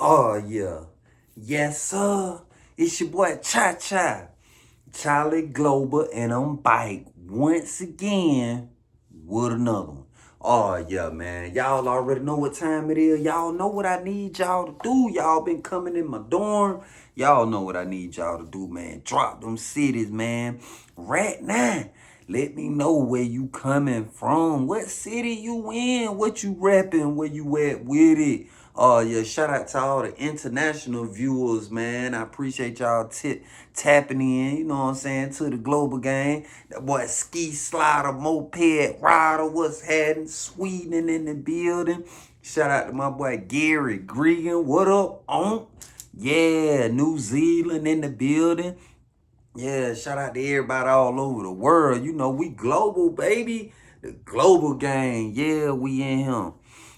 Oh, yeah. Yes, sir. It's your boy Cha Cha, Charlie Glober, and I'm back once again with another one. Oh, yeah, man. Y'all already know what time it is. Y'all know what I need y'all to do. Y'all been coming in my dorm. Y'all know what I need y'all to do, man. Drop them cities, man. Right now. Let me know where you coming from. What city you in? What you repping? Where you at with it? Oh yeah, shout out to all the international viewers, man. I appreciate y'all tapping in, you know what I'm saying, to the global game. That boy Ski Slider, Moped Rider, what's happening? Sweden in the building. Shout out to my boy Gary Gregan. What up, on? Yeah, New Zealand in the building. Yeah, shout out to everybody all over the world. You know, we global, baby. The global gang. Yeah, we in him.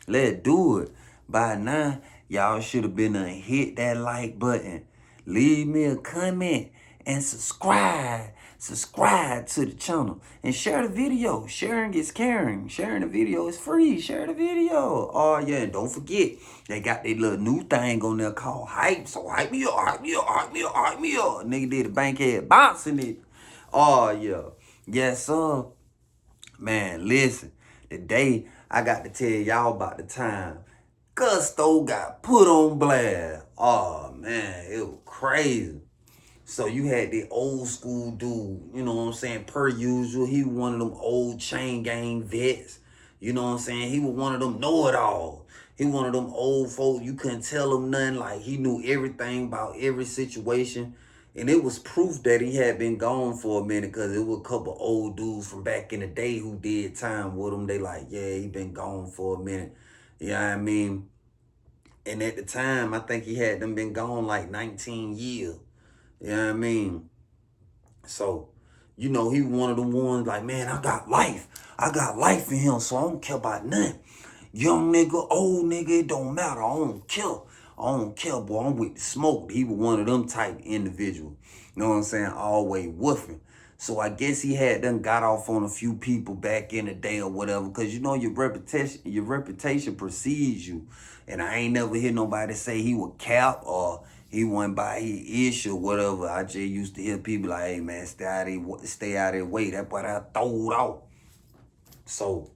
Let's do it. By now, y'all should have been hit that like button. Leave me a comment and subscribe. Subscribe to the channel and share the video. Sharing is caring. Sharing the video is free. Share the video. Oh yeah, and don't forget they got their little new thing on there called hype. So hype me up, hype me up, hype me up, hype me up. Nigga did a bankhead bouncing it. Oh yeah, yes sir. Man, listen. Today I got to tell y'all about the time Gusto got put on blast. Oh man, it was crazy. So you had the old school dude, you know what I'm saying, per usual. He was one of them old chain gang vets. You know what I'm saying? He was one of them know-it-all. He one of them old folk, you couldn't tell him nothing. Like, he knew everything about every situation. And it was proof that he had been gone for a minute because it was a couple old dudes from back in the day who did time with him. They like, yeah, he been gone for a minute. You know what I mean? And at the time, I think he had them been gone like 19 years. You know what I mean? So, you know, he one of the ones like, man, I got life. I got life in him, so I don't care about nothing. Young nigga, old nigga, it don't matter. I don't care. I don't care, boy. I'm with the smoke. He was one of them type individuals. You know what I'm saying? Always woofing. So I guess he had done got off on a few people back in the day or whatever, because you know your reputation precedes you. And I ain't never hear nobody say he was cap or he went by his issue or whatever. I just used to hear people like, hey man, stay out of their way. That boy I throwed out. So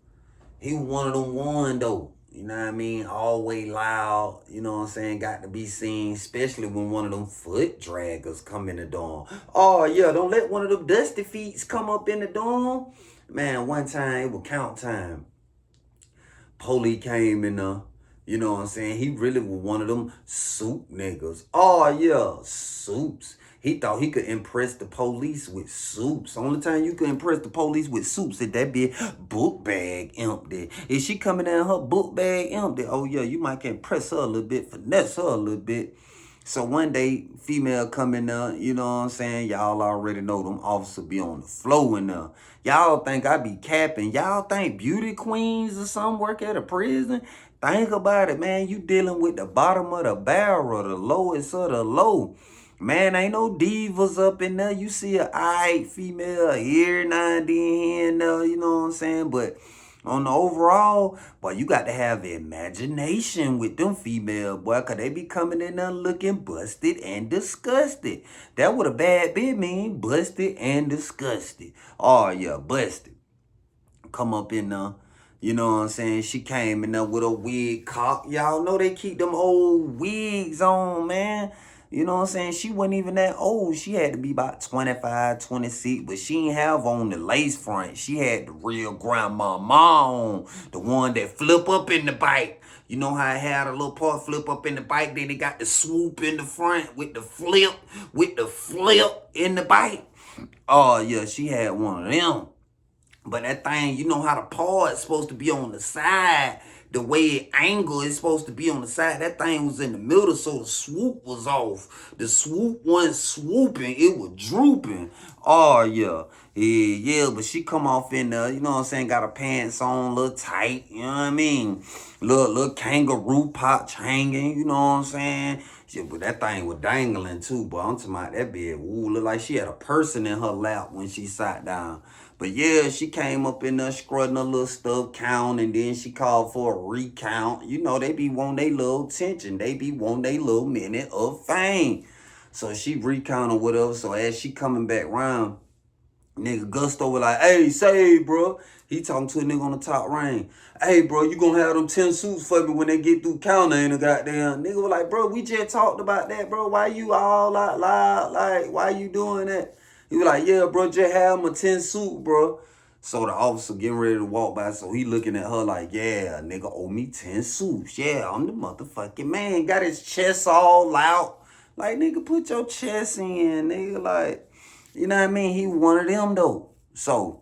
he was one of them one though. You know what I mean? Always loud, you know what I'm saying? Got to be seen, especially when one of them foot draggers come in the dorm. Oh yeah, don't let one of them dusty feet come up in the dorm. Man, one time it was count time. Police came in there. You know what I'm saying? He really was one of them soup niggas. Oh yeah, soups. He thought he could impress the police with soups. Only time you could impress the police with soups is that be book bag empty. Is she coming in her book bag empty? Oh yeah, you might can impress her a little bit, finesse her a little bit. So one day, female come in there, you know what I'm saying? Y'all already know them officers be on the floor in there. Y'all think I be capping. Y'all think beauty queens or something work at a prison? Think about it, man. You dealing with the bottom of the barrel, the lowest of the low. Man, ain't no divas up in there. You see a eyed female here now and then here and there, you know what I'm saying? But on the overall, boy, you got to have imagination with them female, boy, because they be coming in there looking busted and disgusted. That what a bad bitch mean, busted and disgusted. Oh, yeah, busted. Come up in there. You know what I'm saying? She came in there with a wig cock. Y'all know they keep them old wigs on, man. You know what I'm saying? She wasn't even that old. She had to be about 25, 26, but she ain't have on the lace front. She had the real grandmama on, the one that flip up in the bike. You know how it had a little part flip up in the bike, then they got the swoop in the front with the flip in the bike. Oh yeah, she had one of them. But that thing, you know how the paw is supposed to be on the side. The way it angle is supposed to be on the side. That thing was in the middle, so the swoop was off. The swoop wasn't swooping, it was drooping. Oh, yeah. Yeah, but she come off in there, you know what I'm saying, got her pants on a little tight, you know what I mean? Little kangaroo pouch hanging, you know what I'm saying? But that thing was dangling too, but I'm talking about that bitch. Ooh, look like she had a person in her lap when she sat down. But yeah, she came up in there strutting her little stuff count, and then she called for a recount. You know, they be wanting their little attention. They be wanting their little minute of fame. So she recounted whatever. So as she coming back round, nigga Gusto was like, hey, say, bro. He talking to a nigga on the top ring. Hey, bro, you gonna have them 10 suits for me when they get through counter ain't a goddamn. Nigga was like, bro, we just talked about that, bro. Why you all out loud? Like, why you doing that? He was like, yeah, bro, just have him a 10 suit, bro. So the officer getting ready to walk by, so he looking at her like, yeah, nigga owe me 10 suits. Yeah, I'm the motherfucking man. Got his chest all out. Like, nigga, put your chest in, nigga. Like, you know what I mean? He one of them, though. So,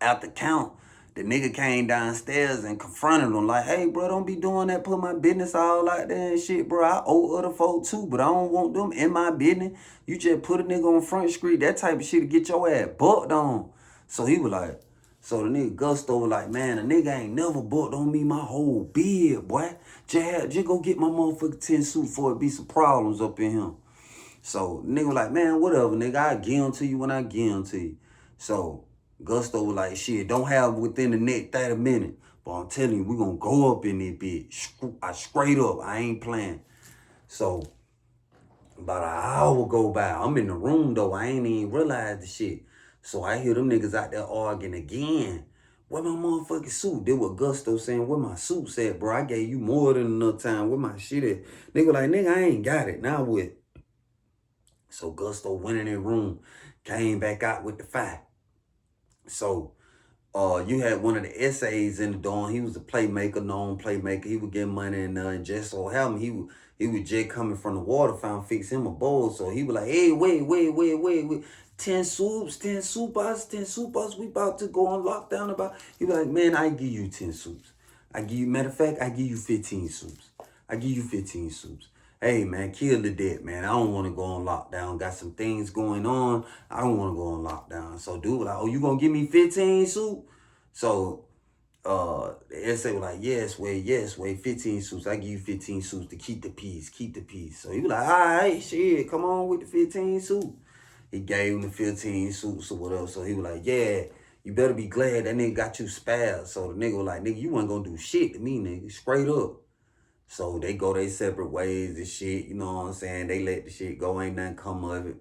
after count, the nigga came downstairs and confronted him like, hey, bro, don't be doing that. Put my business all out there and shit, bro. I owe other folk too, but I don't want them in my business. You just put a nigga on Front Street, that type of shit to get your ass bucked on. So he was like, so the nigga Gusto was like, man, a nigga ain't never bucked on me my whole beard, boy. Just go get my motherfucking 10 suit before it be some problems up in him. So nigga was like, man, whatever, nigga. I guarantee you when I guarantee you. So Gusto was like, shit, don't have within the next 30 minutes. But I'm telling you, we gonna go up in this bitch. I straight up, I ain't playing. So about an hour go by. I'm in the room though. I ain't even realize the shit. So I hear them niggas out there arguing again. Where my motherfucking suit? They what Gusto saying, where my suit at, bro? I gave you more than enough time. Where my shit at? Nigga like, nigga, I ain't got it. Now what? So Gusto went in their room, came back out with the fight. So you had one of the essays in the dorm. He was a playmaker, known playmaker. He would get money and just so happened he was just coming from the water fountain, fix him a bowl. So he was like, hey, wait. 10 soups, 10 soupas, 10 soupas. We about to go on lockdown about. He was like, man, I give you 10 soups. Matter of fact, I give you 15 soups. I give you 15 soups. Hey, man, kill the debt, man. I don't want to go on lockdown. Got some things going on. I don't want to go on lockdown. So dude was like, oh, you going to give me 15 soups? So the essay was like, yes, wait, 15 suits. I give you 15 suits to keep the peace. So he was like, all right, shit, come on with the 15 suits. He gave him the 15 suits or whatever. So he was like, yeah, you better be glad that nigga got you spared. So the nigga was like, nigga, you wasn't gonna do shit to me, nigga, straight up. So they go their separate ways and shit, you know what I'm saying? They let the shit go, ain't nothing come of it.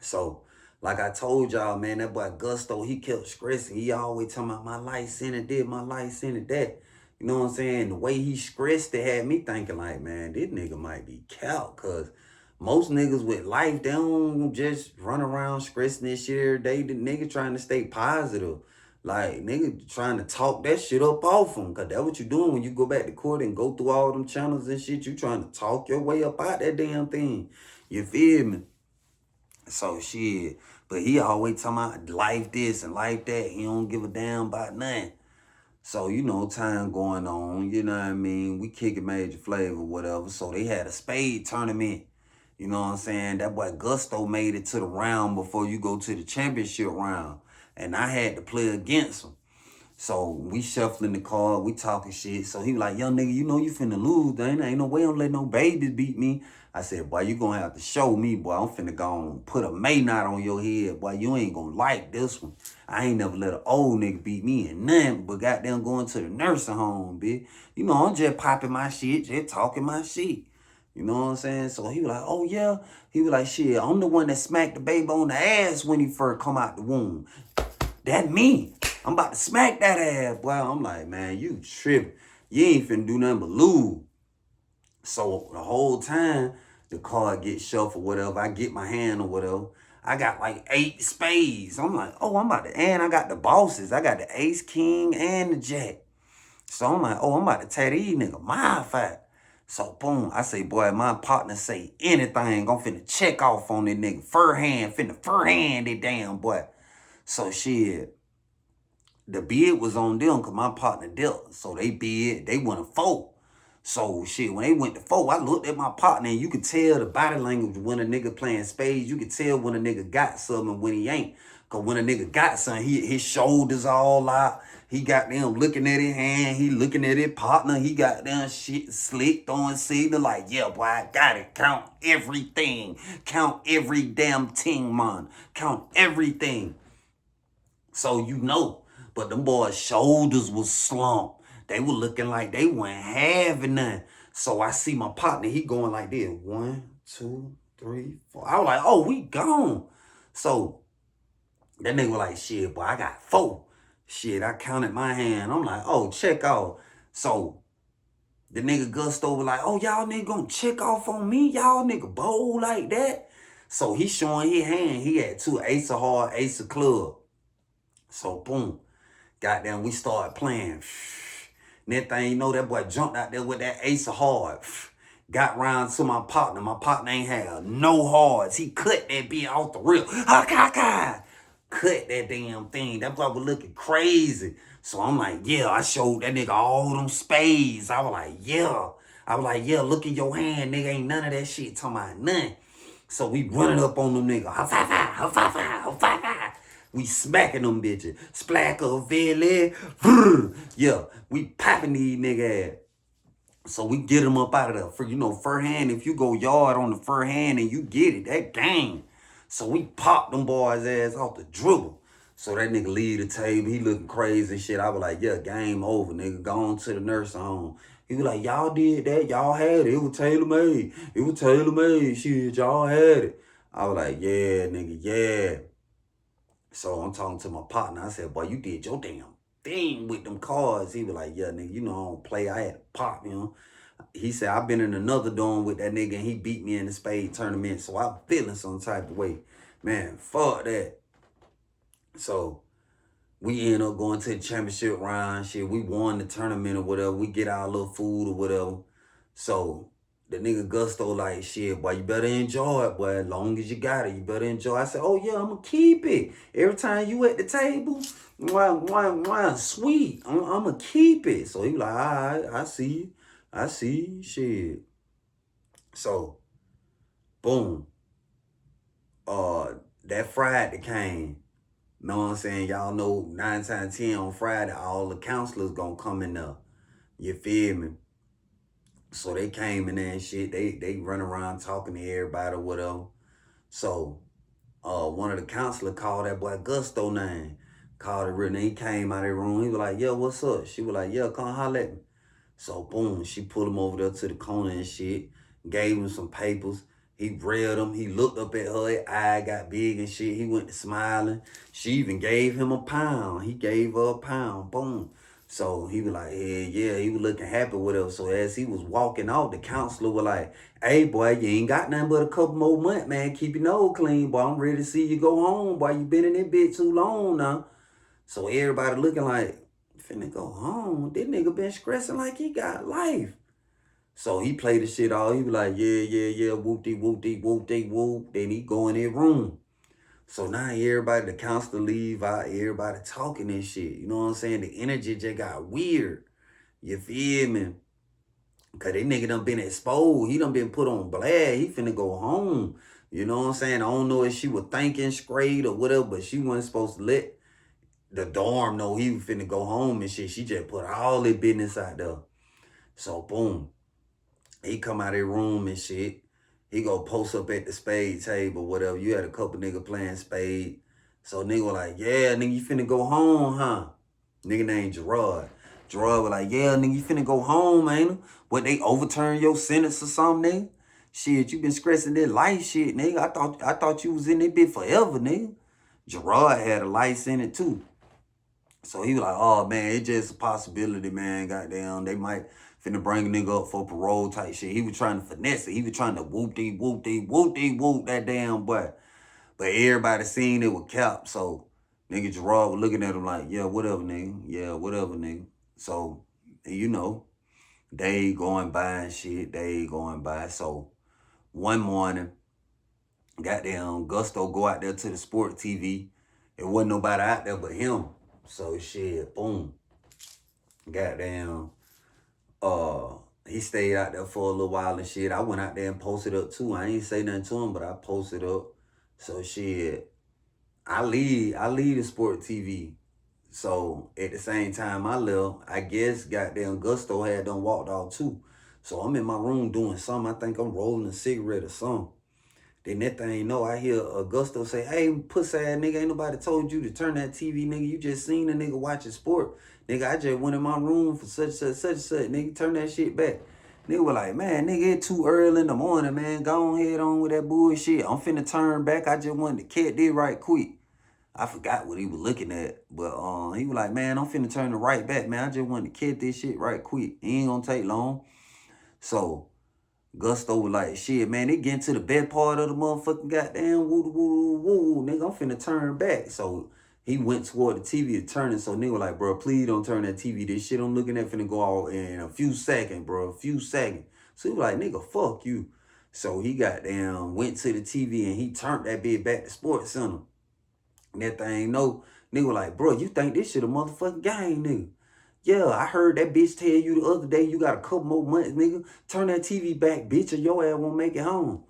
So, like I told y'all, man, that boy Gusto, he kept stressing. He always talking about my life centered this, my life centered that. You know what I'm saying? The way he stressed it had me thinking like, man, this nigga might be cow, cause most niggas with life, they don't just run around stressing this shit every day. The nigga trying to stay positive. Like, nigga trying to talk that shit up off him. Cause that's what you doing when you go back to court and go through all them channels and shit. You trying to talk your way up out that damn thing. You feel me? So shit. But he always talking about life this and life that. He don't give a damn about nothing. So, you know, time going on, you know what I mean? We kicking Major Flavor, whatever. So they had a spade tournament. You know what I'm saying? That boy Gusto made it to the round before you go to the championship round. And I had to play against him. So we shuffling the card, we talking shit. So he was like, young nigga, you know you finna lose, ain't no way I'm letting no babies beat me. I said, boy, you gonna have to show me, boy. I'm finna go and put a May knot on your head, boy. You ain't gonna like this one. I ain't never let an old nigga beat me in nothing but goddamn going to the nursing home, bitch. You know, I'm just popping my shit, just talking my shit. You know what I'm saying? So he was like, oh yeah. He was like, shit, I'm the one that smacked the baby on the ass when he first come out the womb. That me. I'm about to smack that ass, boy. I'm like, man, you tripping. You ain't finna do nothing but lose. So the whole time, the card gets shuffled, whatever. I get my hand or whatever. I got like 8 spades. I'm like, oh, I'm about to, and I got the bosses. I got the ace, king, and the jack. So I'm like, oh, I'm about to tear these niggas my fight. So boom, I say, boy, my partner say anything, I'm finna check off on that nigga. Finna fur hand that damn boy. So shit, the bid was on them because my partner dealt. So they went a 4. So shit, when they went to 4, I looked at my partner and you could tell the body language when a nigga playing spades. You could tell when a nigga got something and when he ain't. Cause when a nigga got something, his shoulders all out. He got them looking at his hand. He looking at his partner. He got them shit slick, throwing signal like, yeah, boy, I got it. Count everything. Count every damn thing, man. Count everything. So you know. But them boys' shoulders was slumped. They were looking like they weren't having none. So I see my partner, he going like this. 1, 2, 3, 4. I was like, oh, we gone. So that nigga was like, shit, boy, I got 4. Shit, I counted my hand. I'm like, oh, check out. So the nigga Gusto was like, oh, y'all nigga gonna check off on me? Y'all nigga bold like that? So he showing his hand. He had 2 ace of heart, ace of club. So boom. Goddamn, we started playing. Next thing you know, that boy jumped out there with that ace of hearts. Got round to my partner. My partner ain't had no hearts. He cut that bitch off the rip. Cut that damn thing. That boy was looking crazy. So I'm like, yeah, I showed that nigga all them spades. I was like, yeah. Look in your hand, nigga. Ain't none of that shit talking about nothing. So we running up on them nigga. We smacking them bitches. Splackavilly. Yeah, we popping these nigga ass. So we get them up out of there. For, fur hand, if you go yard on the fur hand and you get it, that game. So we pop them boys' ass off the dribble. So that nigga leave the table. He looking crazy and shit. I was like, yeah, game over, nigga. Go on to the nursing home. He was like, y'all did that. Y'all had it. It was tailor-made. It was tailor-made. Shit, y'all had it. I was like, yeah, nigga, yeah. So I'm talking to my partner. I said, boy, you did your damn thing with them cards. He was like, yeah, nigga, I don't play. I had to pop. He said, I've been in another dorm with that nigga and he beat me in the spade tournament. So I'm feeling some type of way. Man, fuck that. So we end up going to the championship round. Shit, we won the tournament or whatever. We get our little food or whatever. So the nigga Gusto like, shit, boy, you better enjoy it, boy. As long as you got it, you better enjoy it. I said, oh, yeah, I'm going to keep it. Every time you at the table, sweet, I'm going to keep it. So he like, all right, I see you. I see you, shit. So, boom. That Friday came. Know what I'm saying? Y'all know 9 times 10 on Friday, all the counselors gonna come in there. You feel me? So they came in there and shit. They run around talking to everybody or whatever. So one of the counselors called that boy Gusto name. Called it real name. He came out of the room. He was like, yeah, what's up? She was like, yeah, come holler at me. So boom, she pulled him over there to the corner and shit. Gave him some papers. He read them. He looked up at her. His eye got big and shit. He went to smiling. She even gave him a pound. He gave her a pound. Boom. So he was like, yeah, he was looking happy with her. So as he was walking out, the counselor was like, hey, boy, you ain't got nothing but a couple more months, man. Keep your nose clean, boy. I'm ready to see you go home, boy. You been in that bitch too long now. So everybody looking like, finna go home. This nigga been stressing like he got life. So he played the shit all. He was like, yeah, whoop-dee, whoop-dee, whoop-dee, whoop. Then he go in his room. So now everybody, the counselor leave out, everybody talking and shit. You know what I'm saying? The energy just got weird. You feel me? Because that nigga done been exposed. He done been put on blast. He finna go home. You know what I'm saying? I don't know if she was thinking straight or whatever, but she wasn't supposed to let the dorm know he was finna go home and shit. She just put all the business out there. So, boom. He come out of the room and shit. He go post up at the spade table, whatever. You had a couple niggas playing spade. So nigga was like, yeah, nigga, you finna go home, huh? Nigga named Gerard. Gerard was like, yeah, nigga, you finna go home, ain't it? What, they overturn your sentence or something, nigga? Shit, you been stressing that life shit, nigga. I thought you was in that bit forever, nigga. Gerard had a life in it too. So he was like, oh, man, it's just a possibility, man. Goddamn, they might finna bring a nigga up for parole type shit. He was trying to finesse it. He was trying to whoop-dee, whoop-dee, whoop-dee, whoop that damn boy. But everybody seen it with Cap. So nigga Gerard was looking at him like, yeah, whatever, nigga. Yeah, whatever, nigga. So, they going by and shit. They going by. So one morning, goddamn, Gusto go out there to the sport TV. It wasn't nobody out there but him. So shit, boom. Goddamn. He stayed out there for a little while and shit. I went out there and posted up too. I ain't say nothing to him, but I posted up. So shit, I leave the sport TV. So at the same time I left, I guess goddamn Gusto had done walked off too. So I'm in my room doing something. I think I'm rolling a cigarette or something. Then that thing, know, I hear Augusto say, hey, pussy ass nigga, ain't nobody told you to turn that TV, nigga. You just seen a nigga watching sport. Nigga, I just went in my room for such, nigga, turn that shit back. Nigga was like, man, nigga, it's too early in the morning, man. Go ahead on with that bullshit. I'm finna turn back. I just wanted to catch this right quick. I forgot what he was looking at, but he was like, man, I'm finna turn the right back, man. I just wanted to catch this shit right quick. It ain't gonna take long. So Gusto was like, shit, man, they getting to the bad part of the motherfucking goddamn woo woo woo, nigga. I'm finna turn back. So he went toward the TV to turn it. So nigga was like, bro, please don't turn that TV. This shit I'm looking at finna go out in a few seconds, bro. A few seconds. So he was like, nigga, fuck you. So he goddamn went to the TV and he turned that bitch back to Sports Center. And that thing, no, nigga was like, bro, you think this shit a motherfucking game, nigga? Yeah, I heard that bitch tell you the other day you got a couple more months, nigga. Turn that TV back, bitch, or your ass won't make it home.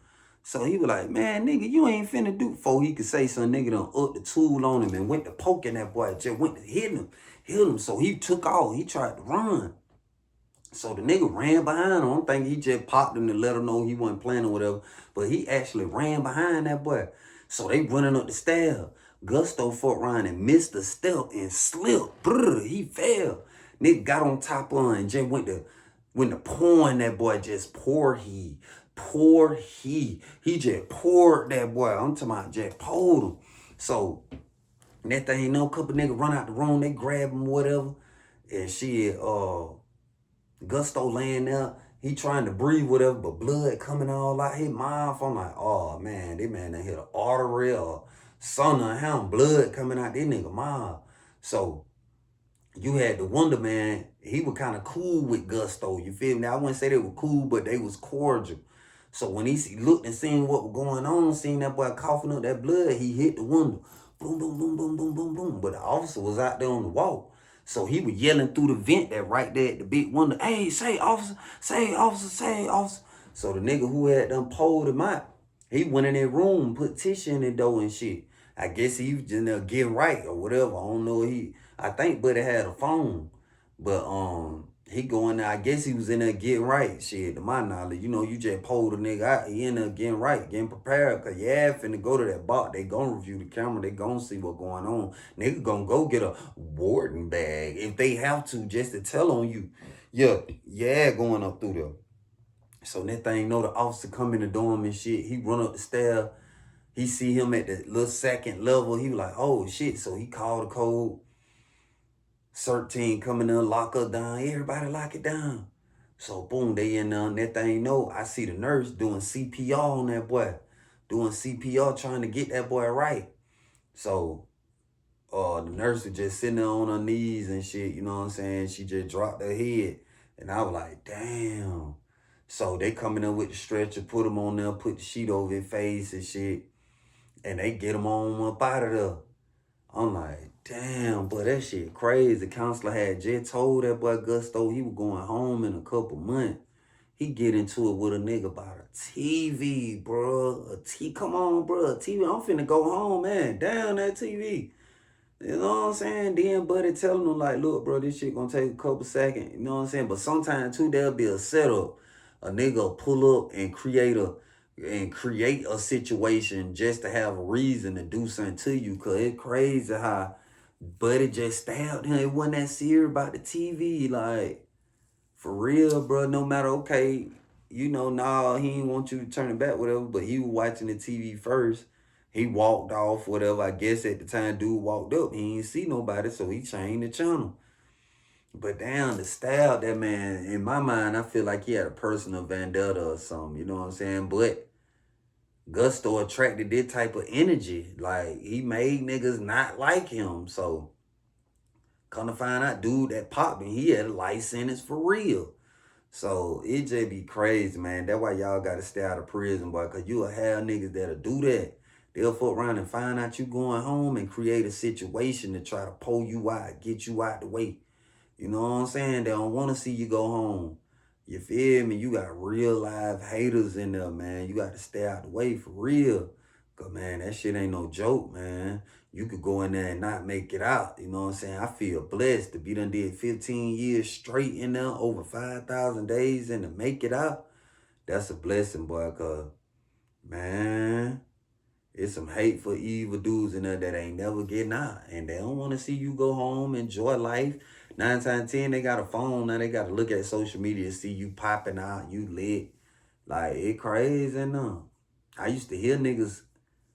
So he was like, man, nigga, you ain't finna do. Before he could say some, nigga done up the tool on him and went to poking that boy. Just went to hit him. So he took off. He tried to run. So the nigga ran behind him. I don't think he just popped him to let him know he wasn't playing or whatever. But he actually ran behind that boy. So they running up the stairs. Gusto fucked around and missed the step and slipped. Brr, he fell. Nigga got on top of him and just went to pouring that boy. Just pour he. He just poured that boy. I'm talking about just poured him. So that thing, no couple niggas run out the room. They grab him, whatever. And shit, Gusto laying there, he trying to breathe, whatever, but blood coming all out his mouth. I'm like, oh man, this man done hit an artery or something, having blood coming out this nigga mouth. So you had the Wonder Man, he was kind of cool with Gusto, you feel me? I wouldn't say they were cool, but they was cordial. So when he looked and seen what was going on, seen that boy coughing up that blood, he hit the window. Boom, boom, boom, boom, boom, boom, boom. But the officer was out there on the wall. So he was yelling through the vent that right there at the big window, hey, say officer, say officer, say officer. So the nigga who had done pulled him out, he went in that room, put tissue in the door and shit. I guess he was just there getting right or whatever. I don't know. I think Buddy had a phone. But he going there, I guess he was in there getting right. Shit, to my knowledge, you know, you just pulled a nigga out, he in there getting right, getting prepared. Cause yeah, finna go to that box, they gonna review the camera, they gonna see what's going on. Nigga gonna go get a warden bag if they have to, just to tell on you. Yeah, going up through there. So that thing, know the officer come in the dorm and shit, he run up the stairs, he see him at the little second level, he was like, oh shit, so he called the code. CERT team coming in, lock her down. Everybody lock it down. So boom, they in there. And that thing, no, I see the nurse doing CPR on that boy. Doing CPR, trying to get that boy right. So the nurse was just sitting there on her knees and shit, you know what I'm saying? She just dropped her head. And I was like, damn. So they coming in with the stretcher, put him on there, put the sheet over his face and shit. And they get him on up out of there. I'm like, damn, boy, that shit crazy. The counselor had just told that boy Gusto he was going home in a couple months. He get into it with a nigga about a TV, bro. Come on, bro. A TV. I'm finna go home, man. Down that TV. You know what I'm saying? Then Buddy telling him like, look, bro, this shit gonna take a couple seconds. You know what I'm saying? But sometimes too, there'll be a setup. A nigga pull up and create a situation just to have a reason to do something to you. Cause it's crazy how Buddy just stabbed him. It wasn't that serious about the TV. Like, for real, bro. No matter, okay, you know, nah, he didn't want you to turn it back, whatever. But he was watching the TV first. He walked off, whatever. I guess at the time, dude walked up. He didn't see nobody, so he changed the channel. But damn, to stab that man, in my mind, I feel like he had a personal vendetta or something. You know what I'm saying? But Gusto attracted this type of energy. Like, he made niggas not like him. So, come to find out, dude that popped me, he had a life sentence for real. So, it just be crazy, man. That's why y'all got to stay out of prison, boy. Because you'll have niggas that'll do that. They'll fuck around and find out you going home and create a situation to try to pull you out, get you out the way. You know what I'm saying? They don't want to see you go home. You feel me? You got real live haters in there, man. You got to stay out the way for real. Because, man, that shit ain't no joke, man. You could go in there and not make it out. You know what I'm saying? I feel blessed to be done did 15 years straight in there, over 5,000 days, and to make it out. That's a blessing, boy, because Man, it's some hateful, evil dudes in there that ain't never getting out. And they don't want to see you go home, enjoy life. 9 times 10, they got a phone. Now they got to look at social media and see you popping out, you lit. Like, it crazy enough. I used to hear niggas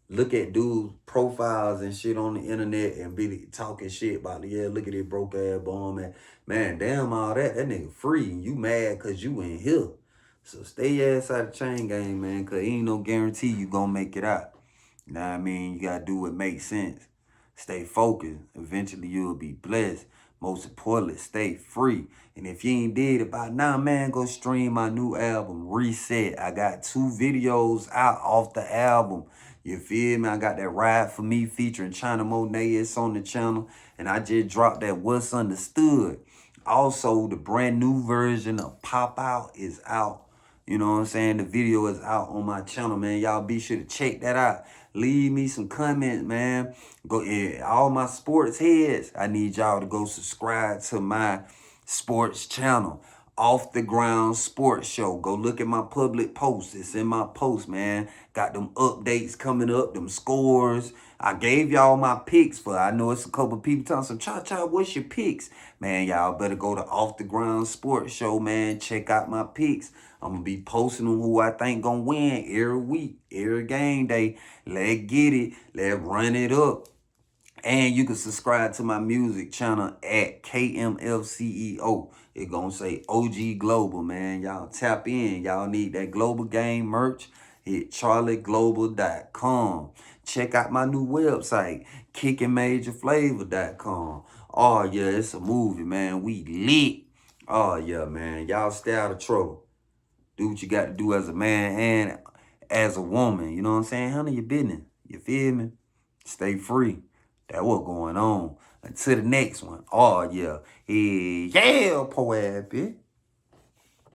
look at dudes' profiles and shit on the internet and be talking shit about, yeah, look at this broke ass bum. Man, damn all that. That nigga free. You mad because you in here. So stay your ass out of chain game, man, because ain't no guarantee you gonna make it out. You know what I mean? You gotta do what makes sense. Stay focused. Eventually you'll be blessed. Most importantly, stay free. And if you ain't did it by now, man, go stream my new album, Reset. I got 2 videos out off the album. You feel me? I got that Ride For Me featuring China Monet. It's on the channel. And I just dropped that What's Understood. Also, the brand new version of Pop Out is out. You know what I'm saying? The video is out on my channel, man. Y'all be sure to check that out. Leave me some comments, man. Go, yeah, all my sports heads, I need y'all to go subscribe to my sports channel. Off the Ground Sports Show. Go look at my public posts. It's in my post, man. Got them updates coming up, them scores. I gave y'all my picks for, I know it's a couple people telling some, Cha, what's your picks? Man, y'all better go to Off the Ground Sports Show, man. Check out my picks. I'm going to be posting on who I think going to win every week, every game day. Let's get it. Let's run it up. And you can subscribe to my music channel at KMFCEO. It's going to say OG Global, man. Y'all tap in. Y'all need that Global Game merch. Hit charlieglobal.com. Check out my new website, kickingmajorflavor.com. Oh, yeah, it's a movie, man. We lit. Oh, yeah, man. Y'all stay out of trouble. Do what you got to do as a man and as a woman. You know what I'm saying? Handle your business. You feel me? Stay free. That what going on. Until the next one. Oh, yeah. Yeah, poor ass bitch.